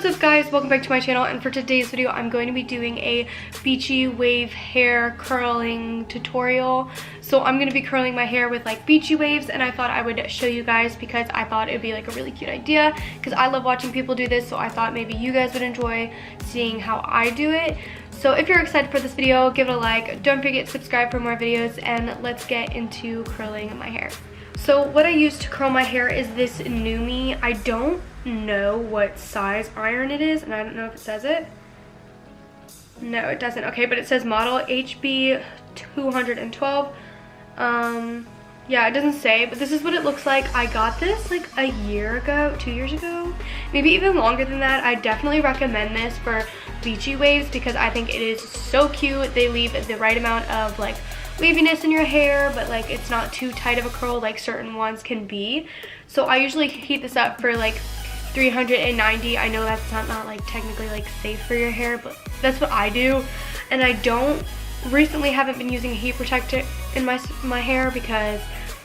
What's up guys, welcome back to my channel, and for today's video I'm going to be doing a beachy wave hair curling tutorial. So I'm going to be curling my hair with like beachy waves, and I thought I would show you guys because I thought it would be like a really cute idea because I love watching people do this, so I thought maybe you guys would enjoy seeing how I do it. So if you're excited for this video, give it a like, don't forget to subscribe for more videos, and let's get into curling my hair. So what I use to curl my hair is this Numi. I don't know what size iron it is, and I don't know if it says it. No, it doesn't. Okay, but it says model HB 212. Yeah, it doesn't say, but this is what it looks like. I got this like a year ago, 2 years ago, maybe even longer than that. I definitely recommend this for beachy waves because I think it is so cute. They leave the right amount of like waviness in your hair, but like it's not too tight of a curl like certain ones can be. So I usually heat this up for like 390. I know that's not like technically like safe for your hair, but that's what I do. And I recently haven't been using a heat protector in my hair because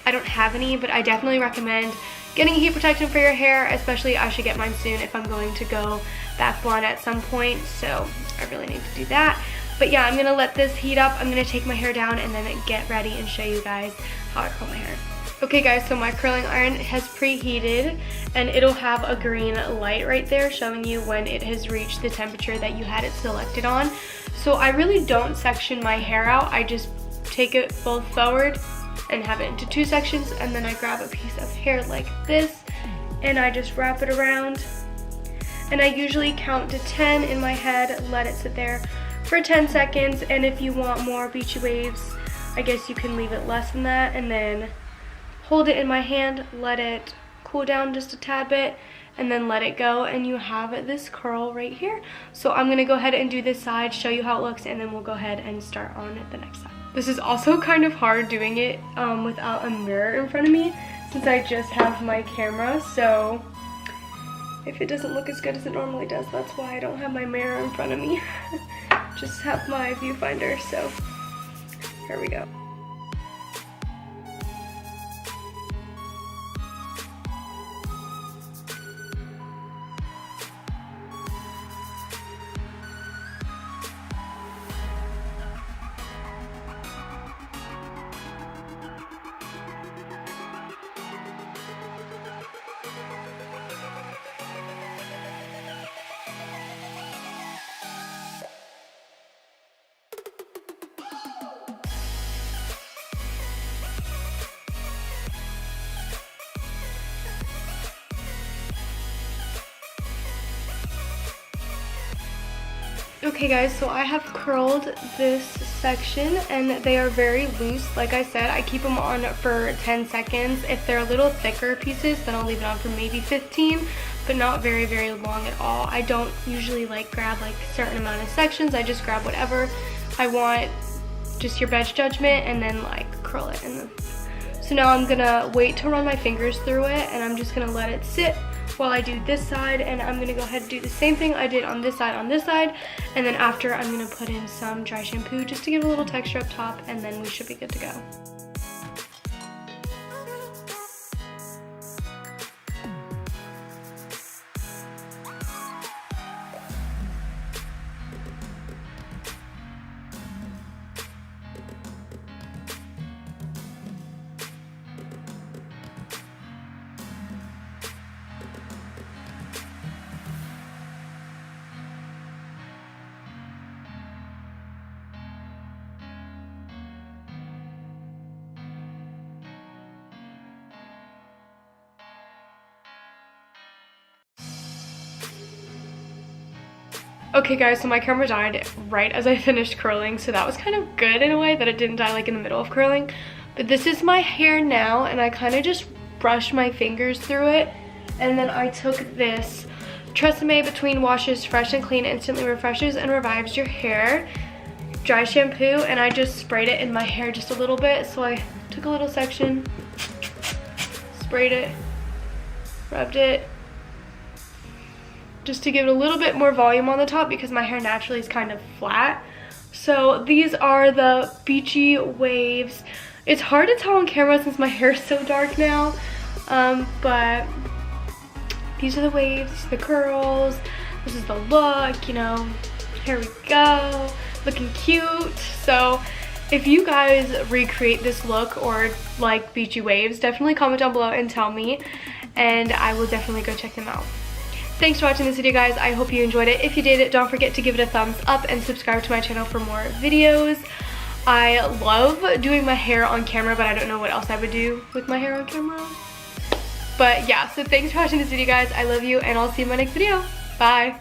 I don't have any, but I definitely recommend getting a heat protector for your hair, especially I should get mine soon if I'm going to go back blonde at some point, so I really need to do that. But yeah, I'm gonna let this heat up. I'm gonna take my hair down and then get ready and show you guys how I curl my hair. Okay guys, so my curling iron has preheated and it'll have a green light right there showing you when it has reached the temperature that you had it selected on. So I really don't section my hair out. I just take it both forward and have it into two sections, and then I grab a piece of hair like this and I just wrap it around. And I usually count to 10 in my head, let it sit there for 10 seconds, and if you want more beachy waves, I guess you can leave it less than that, and then hold it in my hand, let it cool down just a tad bit, and then let it go, and you have this curl right here. So I'm gonna go ahead and do this side, show you how it looks, and then we'll go ahead and start on the next side. This is also kind of hard doing it without a mirror in front of me since I just have my camera, so if it doesn't look as good as it normally does, that's why I don't have my mirror in front of me. Just have my viewfinder, so here we go. Okay guys, so I have curled this section and they are very loose. Like I said, I keep them on for 10 seconds. If they're a little thicker pieces, then I'll leave it on for maybe 15, but not very, very long at all. I don't usually like grab like a certain amount of sections. I just grab whatever I want, just your best judgment, and then like curl it. So now I'm gonna wait to run my fingers through it, and I'm just gonna let it sit while I do this side, and I'm gonna go ahead and do the same thing I did on this side, and then after I'm gonna put in some dry shampoo just to give it a little texture up top, and then we should be good to go. Okay guys, so my camera died right as I finished curling, so that was kind of good in a way that it didn't die like in the middle of curling. But this is my hair now, and I kind of just brushed my fingers through it, and then I took this Tresemme Between Washes Fresh and Clean Instantly Refreshes and Revives Your Hair dry shampoo, and I just sprayed it in my hair just a little bit. So I took a little section, sprayed it, rubbed it, just to give it a little bit more volume on the top because my hair naturally is kind of flat. So these are the beachy waves. It's hard to tell on camera since my hair is so dark now, but these are the waves, the curls. This is the look, you know. Here we go, looking cute. So if you guys recreate this look or like beachy waves, definitely comment down below and tell me, and I will definitely go check them out. Thanks for watching this video, guys. I hope you enjoyed it. If you did, don't forget to give it a thumbs up and subscribe to my channel for more videos. I love doing my hair on camera, but I don't know what else I would do with my hair on camera. But yeah, so thanks for watching this video, guys. I love you, and I'll see you in my next video. Bye.